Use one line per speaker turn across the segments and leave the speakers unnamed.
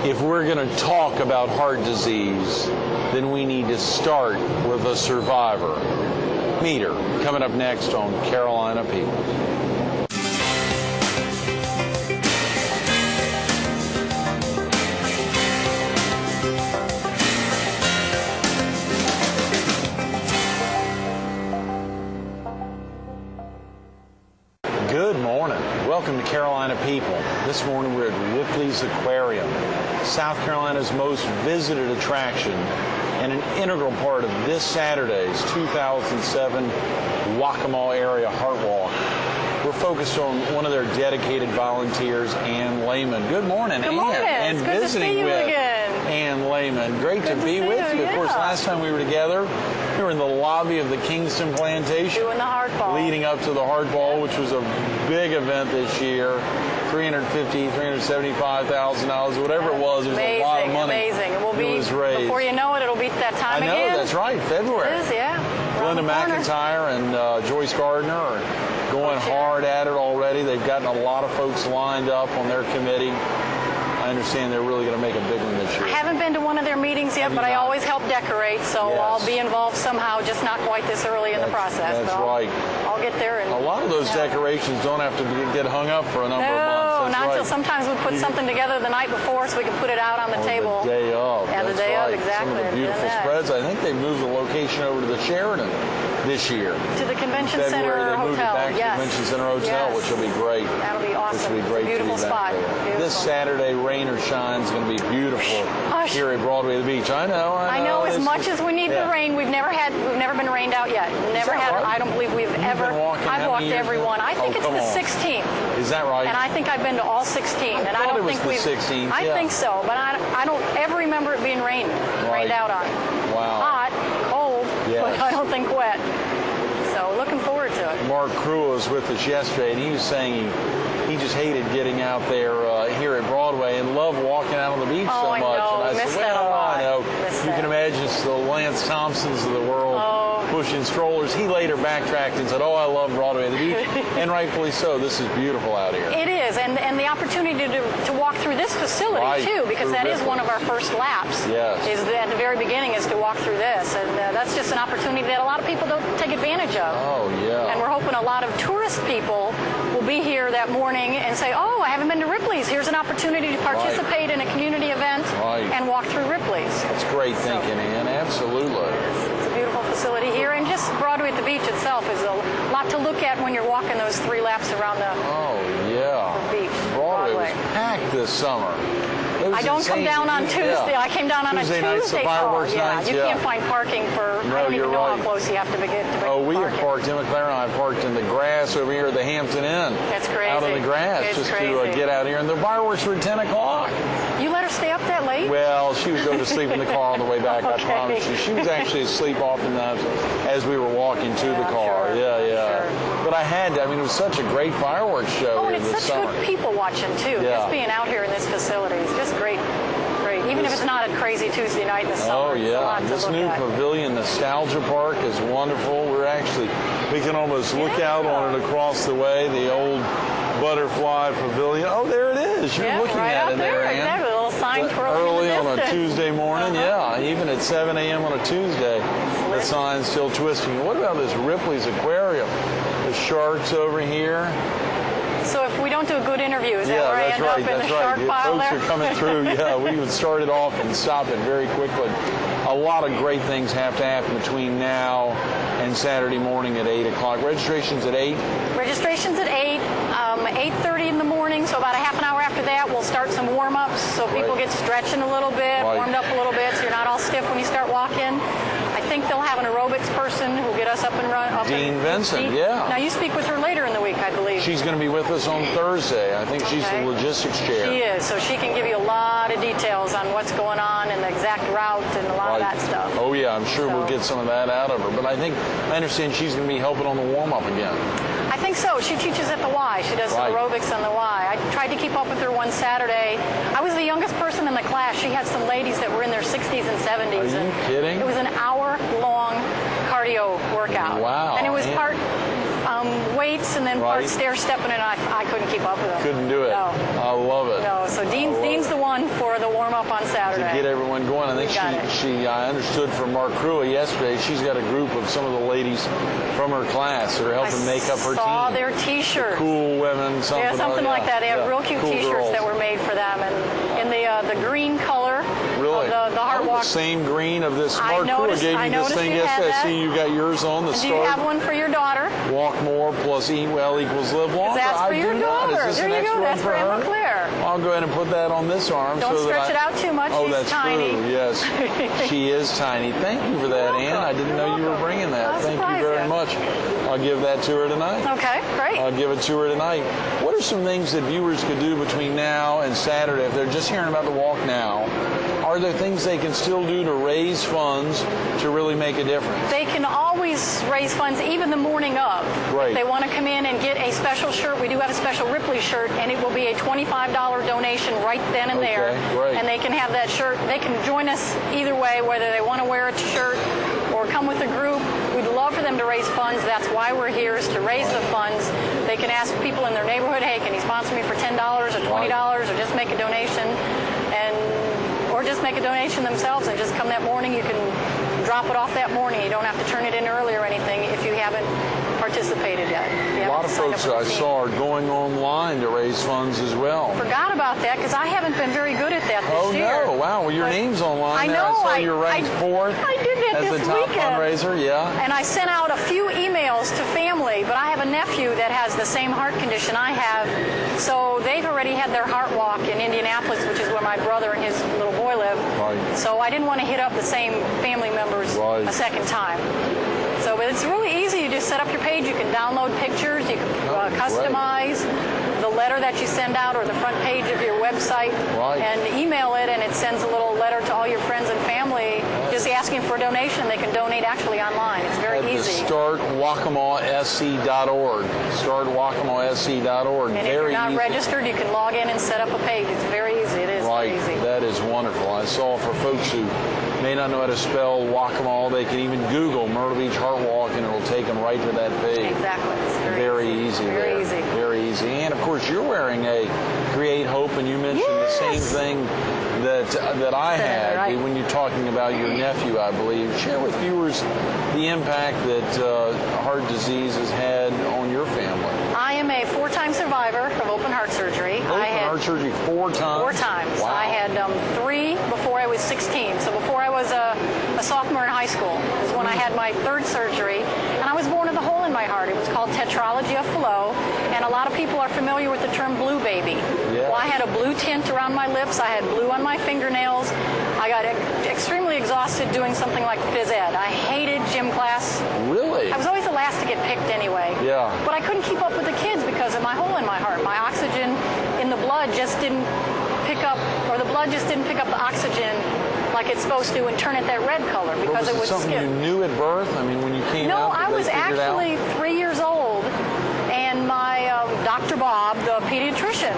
If we're going to talk about heart disease, then we need to start with a survivor. Meet her, coming up next on Carolina People. Good morning. Welcome to Carolina People. This morning we're at Ripley's Aquarium, South Carolina's most visited attraction and an integral part of this Saturday's 2007 Waccamaw Area Heart Walk. We're focused on one of their dedicated volunteers, Ann Laymon. Good morning,
Good morning.
Ann. And
it's good
visiting
to see you
with
again.
Ann Laymon. Great to be with you.
Yeah.
Of course, last time we were together, we were in the lobby of the Kingston Plantation.
Doing the Heart Ball.
Leading up to the Heart Ball, which was a big event this year. $350,000, $375,000, whatever it was. It was a lot of money.
Amazing. It will be,
before
you know it, it'll be that time
again.
again.
I know, that's right, February.
It is, yeah.
Glenda McIntyre and Joyce Gardner are going hard at it already. They've gotten a lot of folks lined up on their committee. I understand they're really going to make a big one this year.
I haven't been to one of their meetings yet, but I always help decorate, so I'll be involved somehow, just not quite this early in the process.
That's right.
I'll get there. And
a lot of those decorations don't have to get hung up for a number of months.
No, not until sometimes we put something together the night before so we can put it out on the table.
The day of.
Yeah, the day of, exactly.
Some of the beautiful spreads. I think they moved the location over to the Sheridan this year.
To the Convention
February,
Center
they moved
Hotel.
it back to the Convention Center Hotel, which will be great.
That'll be awesome.
Which will be great.
Beautiful spot.
Beautiful. This Saturday, rain or shine, is going to be beautiful here at Broadway the Beach. I know.
As much as we need the rain, we've never been rained out yet. Never had.
Right?
I don't believe we've ever. I've walked every one. I think it's the 16th.
Is that right?
And I think I've been to all 16. And I don't think we've.
16th.
I think so, but I don't ever remember it being rained out on.
Wow.
Hot, cold, but I don't think wet. So looking forward to it.
Mark Crew was with us yesterday, and he was saying he just hated getting out there here at Broadway and loved walking out on the beach so much.
I
and I
missed
said,
that a lot.
I know. You can imagine it's the Lance Thompsons of the world pushing strollers. He later backtracked and said, I love Broadway at the beach. And rightfully so. This is beautiful out here.
It is, and the opportunity to walk through this facility, too, because that is one of our first laps.
Yes.
At the very beginning is to walk through this. And that's just an opportunity that a lot of people don't take advantage of.
Oh, yeah.
And we're hoping a lot of tourist people will be here that morning and say, I haven't been to Ripley's. Here's an opportunity to participate in a community event and walk through Ripley's.
That's great thinking, Ann. Absolutely.
It's a beautiful facility here, and just Broadway at the beach itself is a lot to look at when you're walking those 3 laps around the beach.
Broadway was packed this summer.
I don't come down on Tuesday. I came down on
Tuesday
a
nights,
Tuesday.
Fireworks nights,
you can't find parking for. I don't even know how close you have to get to make
we have parked in McLaren. I parked in the grass over here at the Hampton Inn.
That's crazy.
Out in the grass just to get out here. And the fireworks were at 10 o'clock.
You let her stay up that late?
Well, she would go to sleep in the car on the way back, I promise you. She was actually asleep oftentimes as we were walking to the car.
Sure.
But I had to. It was such a great fireworks show
here this summer. And it's such good people watching, too. Just being out here in this facility is just great. Even if it's not a crazy Tuesday night in the summer.
This new pavilion, Nostalgia Park, is wonderful. We can almost look out on it across the way, the old butterfly pavilion. Oh, there it is. You're looking at it there, Ann.
Exactly. A little sign twirling
early
in the
on a Tuesday morning, even at 7 a.m. on a Tuesday, the sign's still twisting. What about this Ripley's Aquarium? The sharks over here.
So if we don't do a good interview, is that where I end up in the shark pile there?
Folks are coming through. We would start it off and stop it very quickly. A lot of great things have to happen between now and Saturday morning at 8 o'clock. Registration's at 8?
Registration's at 8. 8:30 in the morning, so about a half an hour after that, we'll start some warm-ups so people get stretching a little bit, warmed up a little bit, so you're not all stiff when you start walking. I think they'll have an aerobics person who'll get us up and run.
Dean Vincent,
Now, you speak with her later in the week, I believe.
She's going to be with us on Thursday. I think she's the logistics chair.
She is, so she can give you a lot of details on what's going on and the exact route and a lot of that stuff.
Oh, yeah, I'm sure we'll get some of that out of her. But I understand she's going to be helping on the warm-up again.
I think so. She teaches at the Y. She does some aerobics on the Y. I tried to keep up with her one Saturday. I was the youngest person in the class. She had some ladies that were in their 60s and 70s.
Are you kidding?
It was an hour-long cardio workout.
Wow.
And it was part weights and then part stair stepping, and I couldn't keep up with them.
Couldn't do it.
No.
I love it.
No, so Dean's the one for the warm-up on Saturday.
To get everyone going. I think I understood from Mark Crua yesterday, she's got a group of some of the ladies from her class that are helping make up her team.
I saw their T-shirts.
Cool women, something
like that. They have real cute
cool
T-shirts
girls
that were made for them, and in the green color
really?
of the Heart Walk.
The same green of this. Mark
Crua
gave you this thing yesterday. I see you got yours on the
and
start.
Do you have one for your daughter?
Walk more plus eat well equals live longer.
That's for your daughter.
There you go. That's for Emma
Claire.
I'll go ahead and put that on this arm.
Don't stretch it out too much.
Oh,
She's
that's
tiny.
true. Yes, she is tiny. Thank you for that, Ann. I didn't know you were bringing that. Thank you very much. I'll give that to her tonight.
Okay, great.
I'll give it to her tonight. What are some things that viewers could do between now and Saturday if they're just hearing about the walk now? Are there things they can still do to raise funds to really make a difference?
They can always raise funds even the morning of.
Right.
If they want to come in and get a special shirt, we do have a special Ripley shirt, and it will be a $25 donation right then and there.
Great.
And they can have that shirt. They can join us either way, whether they want to wear a shirt or come with a group. We'd love for them to raise funds. That's why we're here, is to raise the funds. They can ask people in their neighborhood, hey, can you sponsor me for $10 or $20 or just make a donation? Or just make a donation themselves and just come that morning. You can drop it off that morning. You don't have to turn it in early or anything if you haven't participated yet.
A lot of folks I saw are going online to raise funds as well.
Forgot about that because I haven't been very good at that this year.
Oh, no. Wow. Well, your name's online.
I know.
I saw you ranked fourth
I did that
as
this
the top
weekend.
fundraiser. Yeah.
And I sent out a few emails to family, but I have a nephew that has the same heart condition I have. So they've already had their heart walk in Indianapolis, which is where my brother and his little boy live.
Right.
So I didn't want to hit up the same family members a second time. So, but it's really easy. You just set up your page. You can download pictures. You can customize the letter that you send out or the front page of your website and email it, and it sends a little letter to all your friends and family just asking for a donation. They can donate actually online. It's very easy.
StartWaccamawSC.org. StartWaccamawSC.org.
And if you're not registered, you can log in and set up a page. It's very easy. It is very easy.
That is wonderful. I saw for folks who may not know how to spell Waccamaw, they can even Google Myrtle Beach Heart Walk and it'll take them right to that page.
Exactly. It's
very easy.
Very easy.
Very easy. And of course, you're wearing a Create Hope, and you mentioned the same thing that I had when you're talking about your nephew, I believe. Share with viewers the impact that heart disease has had on your family.
I am a 4-time survivor of open heart surgery.
Heart surgery 4 times?
4 times.
Wow.
I had 3 before I was 16. So before I was a sophomore in high school is when I had my 3rd surgery. And I was born with a hole in my heart. It was called tetralogy of Fallot. And a lot of people are familiar with the term blue baby.
Yeah.
Well, I had a blue tint around my lips. I had blue on my fingernails. I got extremely exhausted doing something like phys ed. I hated gym class.
Really?
I was always the last to get picked anyway.
Yeah.
But I couldn't keep up with the kids because of my hole in my heart. My oxygen in the blood just didn't pick up, or the blood just didn't pick up the oxygen like it's supposed to and turn it that red color because it would
something
skip.
You knew at birth? I mean, when you came out,
No, I was actually 3 years old, and my Dr. Bob, the pediatrician,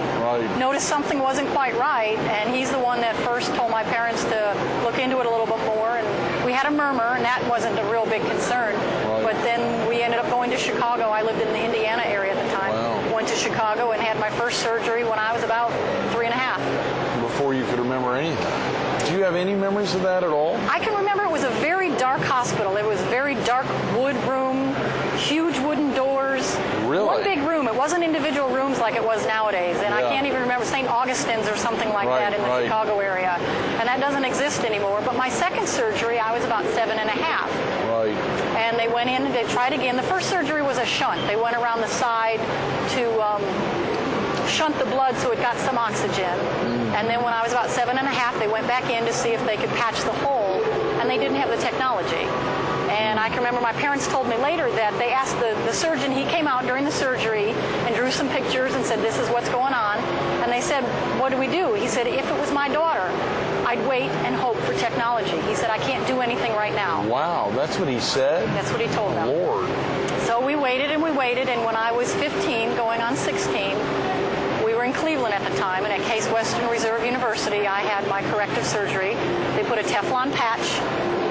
noticed something wasn't quite right, and he's the one that first told my parents to look into it a little bit more, and we had a murmur, and that wasn't a real big concern. But then we ended up going to Chicago. I lived in the Indiana area at the time.
Wow.
Went to Chicago and had my first surgery when I was about 3 and a half.
Before you could remember anything. Do you have any memories of that at all?
I can remember it was a very dark hospital. It was a very dark wood room, huge wooden doors.
Really?
One big room. It wasn't individual rooms like it was nowadays. And I can't even remember St. Augustine's or something like that in the Chicago area. And that doesn't exist anymore. But my second surgery, I was about 7 and a half.
Right.
And they went in and they tried again. The first surgery was a shunt. They went around the side to shunt the blood so it got some oxygen. And then when I was about 7 and a half, they went back in to see if they could patch the hole, and they didn't have the technology. And I can remember my parents told me later that they asked the surgeon, he came out during the surgery and drew some pictures and said, this is what's going on. And they said, what do we do? He said, if it was my daughter, I'd wait and hope for technology. He said, I can't do anything right now.
Wow, that's what he said?
That's what he told them.
Lord.
So we waited, and when I was 15, going on 16, we were in Cleveland at the time, and at Case Western Reserve University, I had my corrective surgery. They put a Teflon patch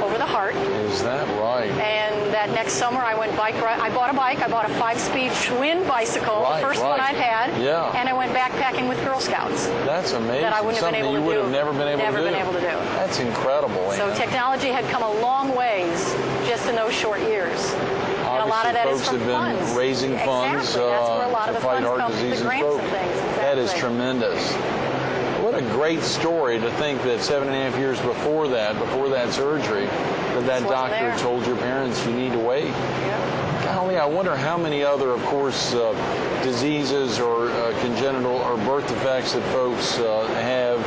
over for the heart.
Is that right?
And that next summer I went bike ride. I bought a bike. I bought a 5-speed Schwinn bicycle, the first one I'd had.
Yeah.
And I went backpacking with Girl Scouts.
That's amazing.
That I wouldn't have been able to do.
You would have never been able to do.
Never been able to do.
That's incredible.
So technology had come a long ways just in those short years. And a lot of that is from
folks have been raising funds
exactly. That's where a lot of
to
the
fight
funds
heart
come
disease
from, the
and
grants
stroke.
and things. Exactly.
That is tremendous. What a great story to think that 7.5 years before that surgery, that doctor told your parents you need to wait.
Yeah.
Golly, I wonder how many other, of course, diseases or congenital or birth defects that folks have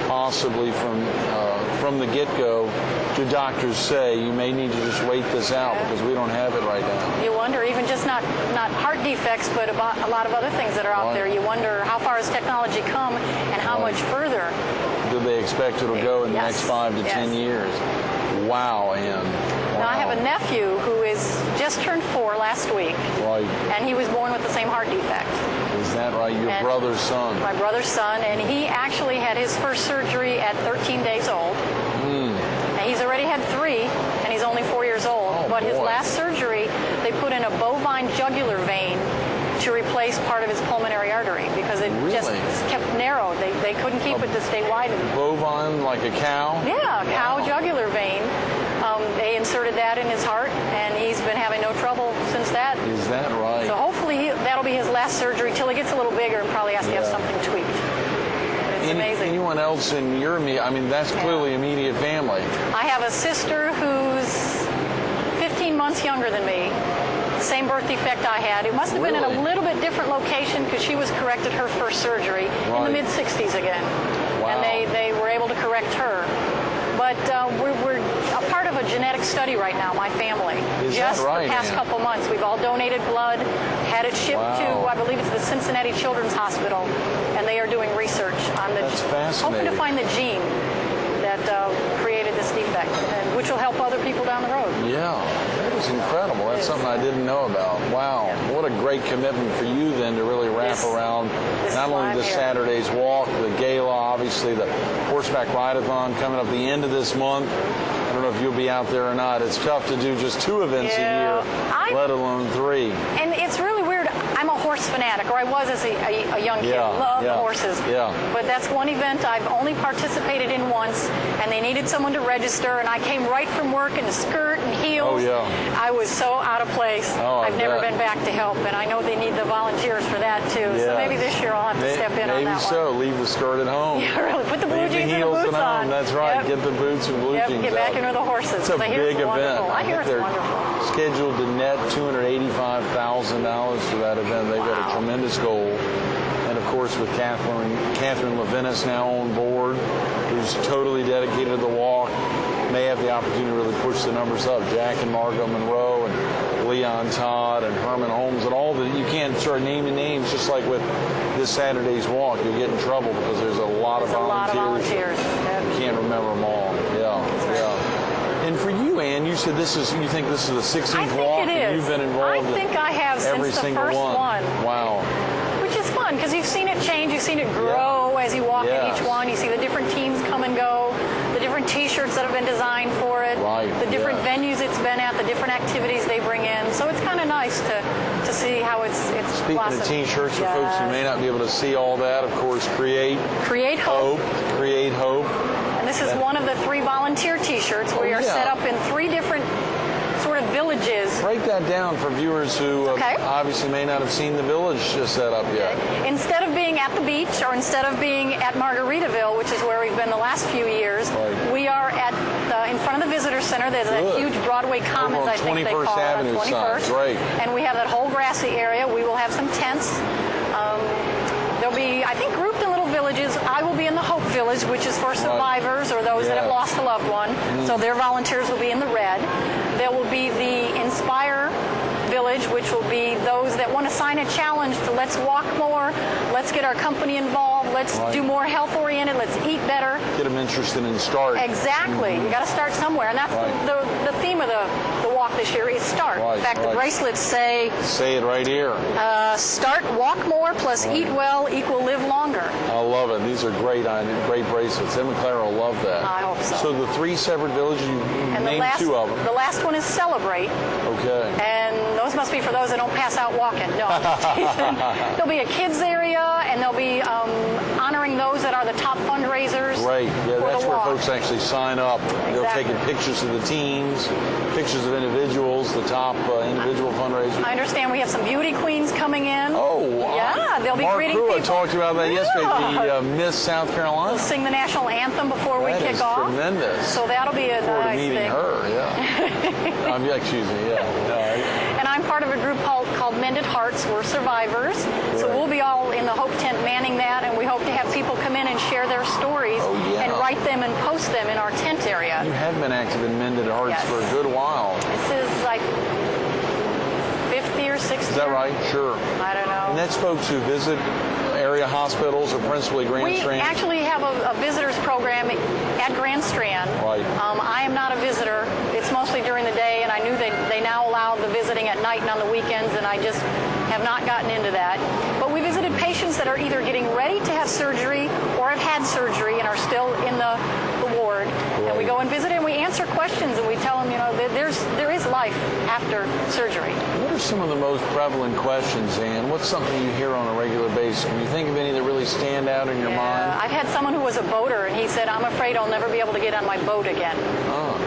possibly from the get-go. Do doctors say you may need to just wait this out because we don't have it right now?
You wonder, even just not heart defects, but about a lot of other things that are out there. You wonder how far has technology come and how much further.
Do they expect it'll go in the next 5 to 10 years? Wow, Ann. Wow.
Now I have a nephew who is just turned 4 last week.
Right.
And he was born with the same heart defect.
Is that right? Your brother's son?
My brother's son, and he actually had his first surgery at 13 days old. And he's already had 3, and he's only 4 years old. But his last surgery, they put in a bovine jugular vein to replace part of his pulmonary artery because it just kept narrow. They couldn't keep it to stay widened.
Bovine, like a cow?
Yeah, cow jugular vein. They inserted that in his heart, and he's been having no trouble since that.
Is that right?
So hopefully that'll be his last surgery till he gets a little bigger and probably has to have something tweaked. It's amazing.
Anyone else in your immediate, I mean, that's clearly immediate family.
I have a sister who's 15 months younger than me. Same birth defect I had. It must have been in a little bit different location because she was corrected her first surgery in the mid-60s again.
Wow.
And they were able to correct her. But we're a part of a genetic study right now, my family.
Is
just
that right,
the past couple months. We've all donated blood, had it shipped to, I believe it's the Cincinnati Children's Hospital, and they are doing research on the hoping to find the gene that created this defect, and which will help other people down the road.
Yeah, that is incredible. That's something I didn't know about. Wow, what a great commitment for you then to really wrap around not only the Saturday's walk, the gala, obviously the horseback ride-a-thon coming up the end of this month. I don't know if you'll be out there or not. It's tough to do just 2 events a year, let alone 3.
And it's really weird. I'm a horse fanatic, or I was as a young kid. Love horses. But that's one event I've only participated in once, and they needed someone to register, and I came right from work in a skirt and heels. I was so out of place. I've never been back to help, and I know they need the volunteers for that too. So maybe this year I'll have to step in on that one.
Maybe so. Leave the skirt at home.
Yeah, really. Put the blue jeans and the boots on.
That's right. Get the boots and blue jeans
Get back into the horses.
It's a big event.
I hear it's wonderful.
Scheduled to net $285,000 for that event. They've got a tremendous goal. And of course, with Catherine Levinas now on board, who's totally dedicated to the walk, may have the opportunity to really push the numbers up. Jack and Margot Monroe and Leon Todd and Herman Holmes and all that. You can't start naming names just like with this Saturday's walk. You'll get in trouble because there's a lot of volunteers. You can't remember them all. And for you, Ann, you said you think this is the 16th walk, and you've been involved
I think I have
every
since the
single
first one.
Wow.
Which is fun because you've seen it change, you've seen it grow as you walk in each one. You see the different teams come and go, the different T-shirts that have been designed for it, the different venues it's been at, the different activities they bring in. So it's kind of nice to see how it's
Speaking
blossomed.
of T-shirts, for folks who may not be able to see all that, of course, Create Hope. Create Hope.
And this is one of the 3 volunteer T-shirts. We are set up in 3 different sort of villages.
Break that down for viewers who obviously may not have seen the village set up yet.
Instead of being at the beach or instead of being at Margaritaville, which is where we've been the last few years, we are at in front of the visitor center. There's that huge Broadway Commons, I think they call it, on 21st.
Great.
And we have that whole grassy area. We will have some tents. They'll be, I think, grouped in little villages. I will be in the Hope Village, which is for survivors or those that have lost a loved one. So their volunteers will be in the red. There will be the Inspire Village, which will be those that want to sign a challenge to let's walk more, let's get our company involved, let's do more health-oriented, let's eat better.
Get them interested in start.
Exactly. You got to start somewhere, and that's the theme of the walk this year is start. In fact, the bracelets say
it right here.
Start, walk more, plus eat well equal live longer.
I love it. These are great bracelets. Em and Clara will love that.
I hope so.
So the 3 separate villages, you named 2 of them.
The last one is Celebrate.
Okay.
And those must be for those that don't pass out walking. No. There'll be a kids area, and they'll be honoring those that are the top fundraisers.
Right. Yeah, that's where
walk.
folks actually sign up.
Exactly.
They're taking pictures of the teams, pictures of individuals, the top individual fundraisers.
I understand we have some beauty queens coming in.
Oh, wow.
Yeah, they'll be
Mark
greeting
Crew,
people.
I talked about that yesterday, the Miss South Carolina.
We'll sing the national anthem before we kick off.
Tremendous.
So that'll be a nice
meeting
thing.
her, yeah. Excuse me, yeah. No,
And I'm part of a group called Mended Hearts. We're survivors. Right. So we'll be all in the Hope tent manning that, and we hope to have people come in and share their stories and write them and post them in our tent area.
You have been active in Mended Hearts for a good while.
This is like 50 or 60.
Is that right? Sure.
I don't know.
And that's folks who visit area hospitals or principally Grand Strand?
We actually have a visitors program at Grand Strand.
Right.
I am not a visitor. It's mostly during the day, and I knew they now allow the visiting at night and on the weekends, and I just have not gotten into that. But we visited patients that are either getting ready to have surgery or have had surgery and are still in the ward. Right. And we go and visit and we answer questions, and we tell them, there is life after surgery.
What are some of the most prevalent questions, Ann? What's something you hear on a regular basis? Can you think of any that really stand out in your mind?
I've had someone who was a boater, and he said, I'm afraid I'll never be able to get on my boat again.
Oh.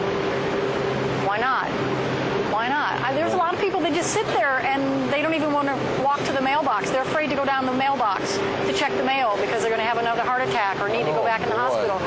Why not? Why not? There's a lot of people that just sit there and they don't even want to walk to the mailbox. They're afraid to go down the mailbox to check the mail because they're going to have another heart attack or need to go back in the hospital.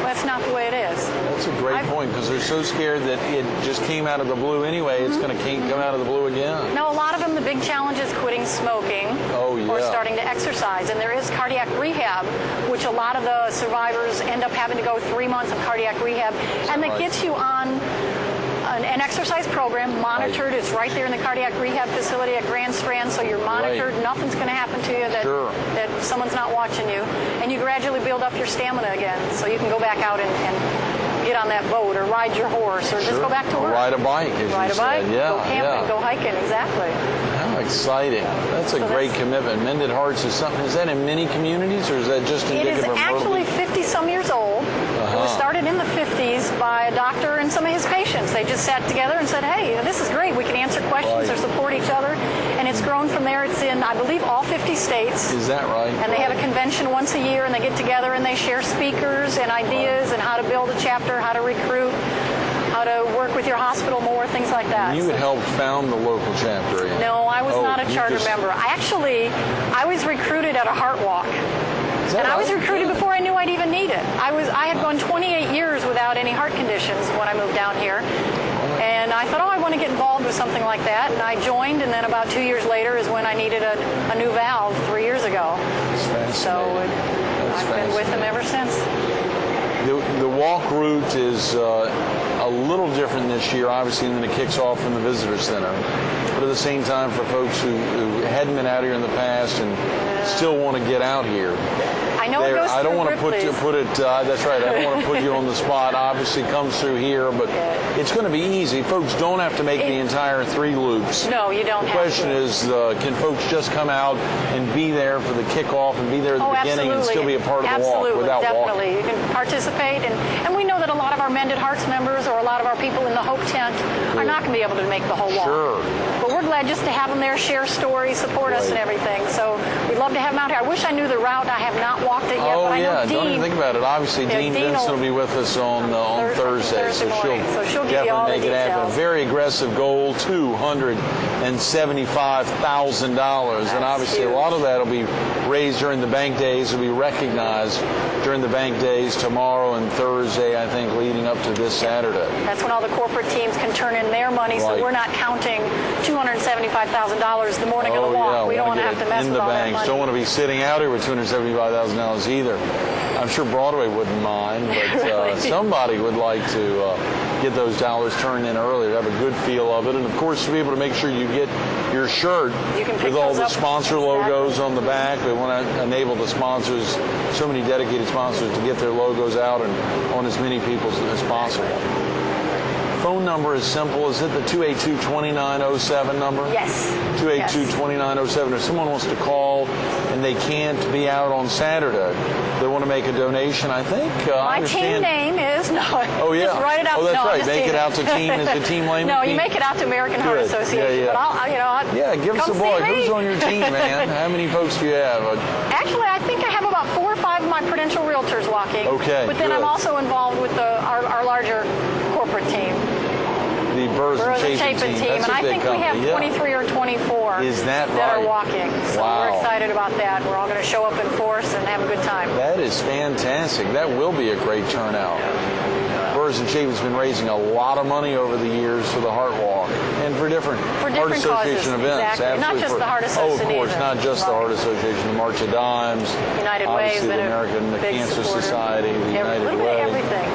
That's not the way it is.
That's a great point, because they're so scared that it just came out of the blue anyway. It's going to come out of the blue again.
No, a lot of them, the big challenge is quitting smoking or starting to exercise. And there is cardiac rehab, which a lot of the survivors end up having to go 3 months of cardiac rehab. And that gets you on an exercise program, monitored. It's right there in the cardiac rehab facility at Grand Strand, so you're monitored. Nothing's going to happen to you that someone's not watching you. And you gradually build up your stamina again, so you can go back out and get on that boat or ride your horse or just go back to work.
Or ride a bike, as
ride
you
a bike,
said. Yeah,
go camping, go hiking, exactly.
How exciting. That's a great commitment. Mended Hearts is something, is that in many communities, or is that just indicative of
It is actually 50-some years old. It was started in the 50s by a doctor and some of his patients. They just sat together and said, hey, this is great. We can answer questions or support each other. And it's grown from there. It's in, I believe, all 50 states.
Is that right?
And they have a convention once a year, and they get together and they share speakers and ideas and how to build a chapter, how to recruit, how to work with your hospital more, things like that.
You had helped found the local chapter.
No, I was not a charter member. I was recruited at a heart walk. And I was recruited before I knew I'd even need it. I had gone 28 years without any heart conditions when I moved down here. And I thought, I want to get involved with something like that. And I joined, and then about 2 years later is when I needed a new valve 3 years ago. So I've been with them ever since.
The walk route is a little different this year, obviously, and then it kicks off from the visitor center. But at the same time, for folks who hadn't been out here in the past and still want to get out here,
I know it goes
I don't
through
want to put it. That's right. I don't want to put you on the spot. Obviously, it comes through here, but it's going to be easy. Folks don't have to make the entire 3 loops.
No, you don't.
The question is, can folks just come out and be there for the kickoff and be there at the beginning and still be a part of the walk without
definitely.
walking?
You can participate, and we know that a lot of our Mended Hearts members or a lot of our people in the Hope tent are not going to be able to make the whole walk.
Sure.
But we're glad just to have them there, share stories, support us and everything. So we'd love to have them out here. I wish I knew the route. I have not walked it yet, but I know Dean.
Don't even think about it. Obviously, Dean Vinson will be with us on Thursday, so she'll
give you all
definitely make
the
it happen.
details.
A very aggressive goal, $275,000, and obviously a lot of that will be raised during the bank days. Will be recognized during the bank days tomorrow and Thursday, I think, leading up to this Saturday.
That's when all the corporate teams can turn in their money, so we're not counting $275,000 the morning of the walk. We don't want to have to mess with all that money.
Don't want to be sitting out here with $275,000 personalities either. I'm sure Broadway wouldn't mind, but somebody would like to get those dollars turned in early, to have a good feel of it. And, of course, to be able to make sure you get your shirt with all the sponsor logos on the back. We want to enable the sponsors, so many dedicated sponsors, to get their logos out and on as many people as possible. Phone number is simple. Is it the 282-2907 number?
Yes.
282-2907. If someone wants to call and they can't be out on Saturday, they want to make a donation, I think.
My team name is,
Oh, yeah.
Just write it out.
Oh, that's
no,
right. Make it out to team. Is the team Laymon?
No, you make it out to American Heart Association.
Yeah,
yeah.
But give us a ball. Who's on your team, man? How many folks do you have?
Actually, I think I have about 4 or 5 of my Prudential realtors walking.
Okay.
But then I'm also involved with our larger corporate team.
The Burrs and Chapin team.
And I think we have 23 or 24
Is that
are walking. So
wow.
we're excited about that. We're all going to show up in force and have a good time.
That is fantastic. That will be a great turnout. Burrs and Chapin's been raising a lot of money over the years for the Heart Walk and for different Heart Association
causes.
events.
Exactly. Not just the Heart Association.
Oh, of course, not just the Heart Association. The March of Dimes,
United Way,
obviously the American Cancer Society, the United Way.
Everything.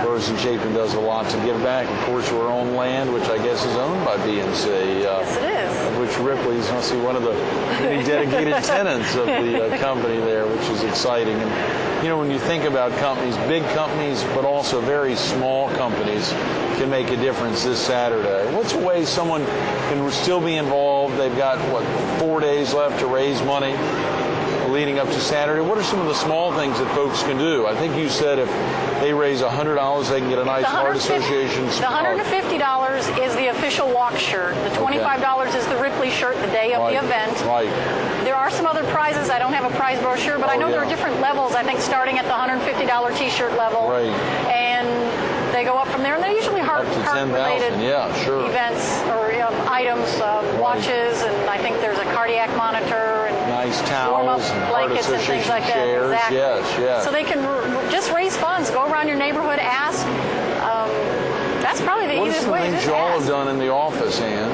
Burrs and Chapin does a lot to give back. Of course, we're on land, which I guess is owned by BNC.
Yes, it is.
Which Ripley's must be one of the many dedicated tenants of the company there, which is exciting. And, you know, when you think about companies, big companies, but also very small companies can make a difference this Saturday. What's a way someone can still be involved? They've got, 4 days left to raise money leading up to Saturday. What are some of the small things that folks can do? I think you said if they raise $100, they can get a nice Heart Association.
The $150 is the official walk shirt. The $25 is the Ripley shirt the day of the event.
Right.
There are some other prizes. I don't have a prize brochure, but I know there are different levels, I think, starting at the $150 T-shirt level.
Right.
And they go up from there, and they're usually heart-related events or items, watches, and I think there's a cardiac monitor and
nice towels,
warm-up blankets and things like that.
Chairs.
Exactly.
Yes.
So they can just raise funds, go around your neighborhood, ask. That's probably the easiest way.
What are some things you all have done in the office, Ann?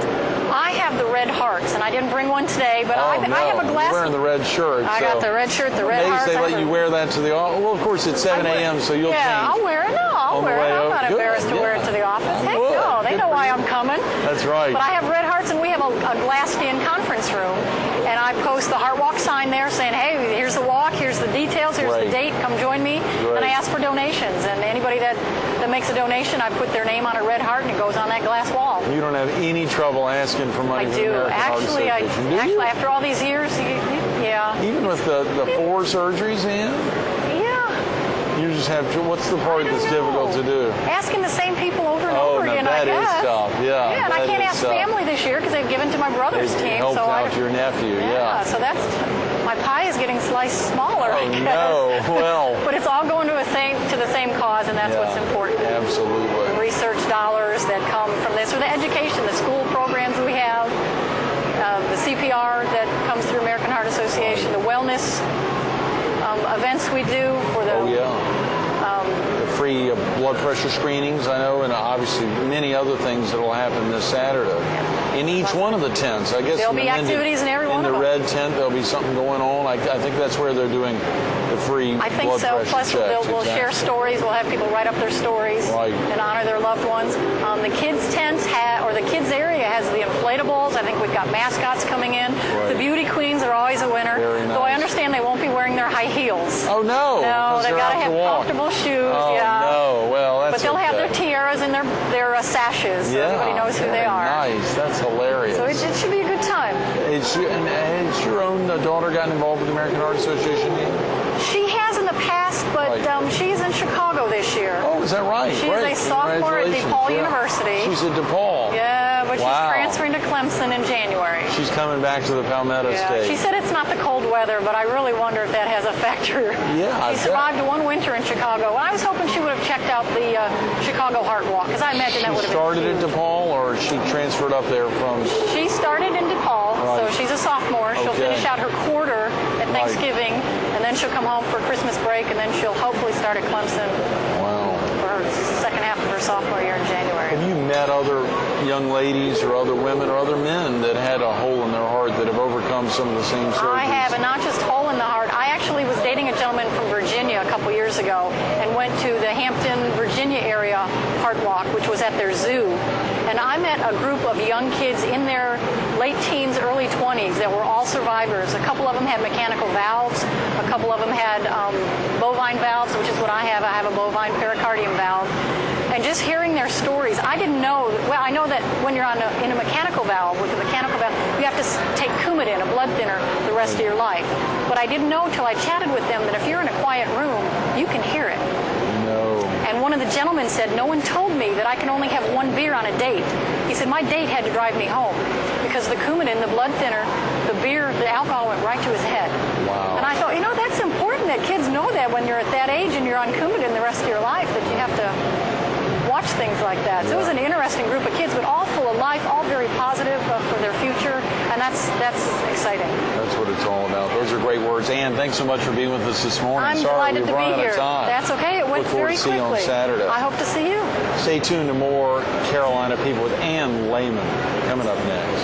I have the red hearts, and I didn't bring one today, but I have a glass.
You're wearing the red shirt.
I got the red shirt, the red hearts.
They let you wear that to the office. Well, of course, it's 7 a.m., so you'll change.
Yeah, I'll wear it. No, I'll wear it. I'm not embarrassed to wear it to the office. Heck no, they know why I'm coming.
That's right.
But I have red hearts, and we have a glassed-in conference room, and I post the Heart Walk sign there saying, hey, here's the walk, here's the details, here's the date, come join me. And I ask for donations, and anybody that makes a donation, I put their name on a red heart, and it goes on that glass wall.
You don't have any trouble asking for money.
I do. Actually, after all these years, yeah.
Even with the 4 surgeries, Ann?
Yeah.
You just have to, what's the part that's difficult to do?
Asking the same people over and over again,
I guess. That is tough,
Yeah, and I can't ask family this year because they've given to my brother's team.
Helped out your nephew,
so that's, my pie is getting sliced smaller, I guess.
No, well.
But it's all going to the same cause, and that's what's important.
Absolutely.
The research dollars that come from this, or the education, the school programs we have, the CPR that comes through American Heart Association, the wellness events we do for the
the free blood pressure screenings, I know, and obviously many other things that will happen this Saturday. In each one of the tents, I guess.
There'll be activities in every one of them.
In the red tent, there'll be something going on. I think that's where they're doing the free blood pressure checks.
I think so. Plus, we'll share stories. We'll have people write up their stories and honor their loved ones. The kids' tents or the kids' area has the inflatables. I think we've got mascots coming in. The beauty queens are always a winner. Though I understand they won't be wearing their high heels.
Oh, no.
No, they've got to have comfortable shoes.
Oh, no. Well, that's
But they'll have their tiaras and their sashes, so everybody knows who they are.
Nice. That's hilarious.
So it should be a good time.
Has your own daughter gotten involved with the American Heart Association?
She has in the past, but she's in Chicago this year.
Oh, is that right?
She's a sophomore at DePaul University.
She's at DePaul.
Yeah, but she's transferring to Clemson in January.
She's coming back to the Palmetto State.
She said it's not the cold weather, but I really wonder if that has a factor.
Yeah,
She survived one winter in Chicago. I was hoping she would have checked out the Chicago Heart Walk, because I imagine that would have been
She started at DePaul, or she transferred up there from?
She started in DePaul, so she's a sophomore. She'll finish out her quarter at Thanksgiving, and then she'll come home for Christmas break, and then she'll hopefully start at Clemson for her second half of her sophomore year in January.
Have you met other young ladies or other women or other men that had a hole in their heart that have overcome some of the same surgeries?
I have, and not just hole in the heart. I actually was dating a gentleman from Virginia a couple years ago and went to the Hampton, Virginia area heart walk, which was at their zoo. And I met a group of young kids in their late teens, early 20s that were all survivors. A couple of them had mechanical valves. A couple of them had bovine valves, which is what I have. I have a bovine pericardium valve. And just hearing their stories, I didn't know. Well, I know that when you're in a mechanical valve, with a mechanical valve, you have to take Coumadin, a blood thinner, the rest of your life. But I didn't know till I chatted with them that if you're in a quiet room, you can hear it.
No.
And one of the gentlemen said, no one told me that I can only have one beer on a date. He said, my date had to drive me home because the Coumadin, the blood thinner, the beer, the alcohol went right to his head.
Wow.
And I thought, that's important that kids know that when you're at that age and you're on Coumadin the rest of your life, that you have to watch things like that. So it was an interesting group of kids, but all full of life, all very positive for their future, and that's exciting.
That's what it's all about. Those are great words. Ann, thanks so much for being with us this morning.
I'm
Sorry
delighted
we
to be
ran
here.
out of time.
That's okay. It went
Look forward
very
to see
quickly.
you on Saturday.
I hope to see you.
Stay tuned to more Carolina People with Ann Laymon coming up next.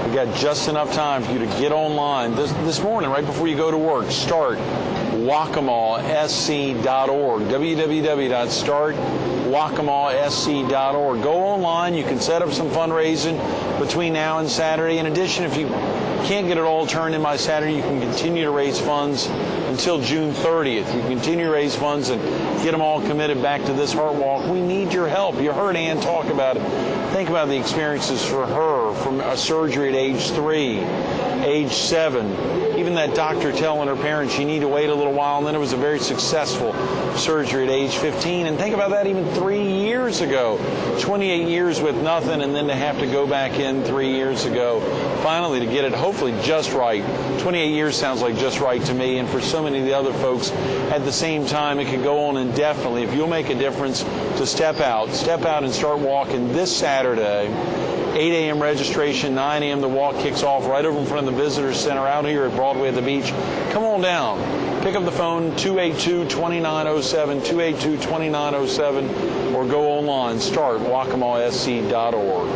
We got just enough time for you to get online this morning, right before you go to work. Start wacamalesc.org. www.startwacamalesc.org. Go online. You can set up some fundraising between now and Saturday. In addition, if you can't get it all turned in by Saturday, you can continue to raise funds until June 30th. You can continue to raise funds and get them all committed back to this heart walk. We need your help. You heard Ann talk about it. Think about the experiences for her from a surgery at age 3, age 7, even that doctor telling her parents you need to wait a little while, and then it was a very successful surgery at age 15. And think about that even 3 years ago. 28 years with nothing, and then to have to go back in 3 years ago, finally to get it hopefully just right. 28 years sounds like just right to me, and for so many of the other folks at the same time, it could go on indefinitely. If you'll make a difference to step out and start walking this Saturday, 8 a.m. registration, 9 a.m. the walk kicks off right over in front of the Visitor Center out here at Broadway at the beach. Come on down. Pick up the phone, 282-2907, 282-2907, or go online, startwacamalesc.org.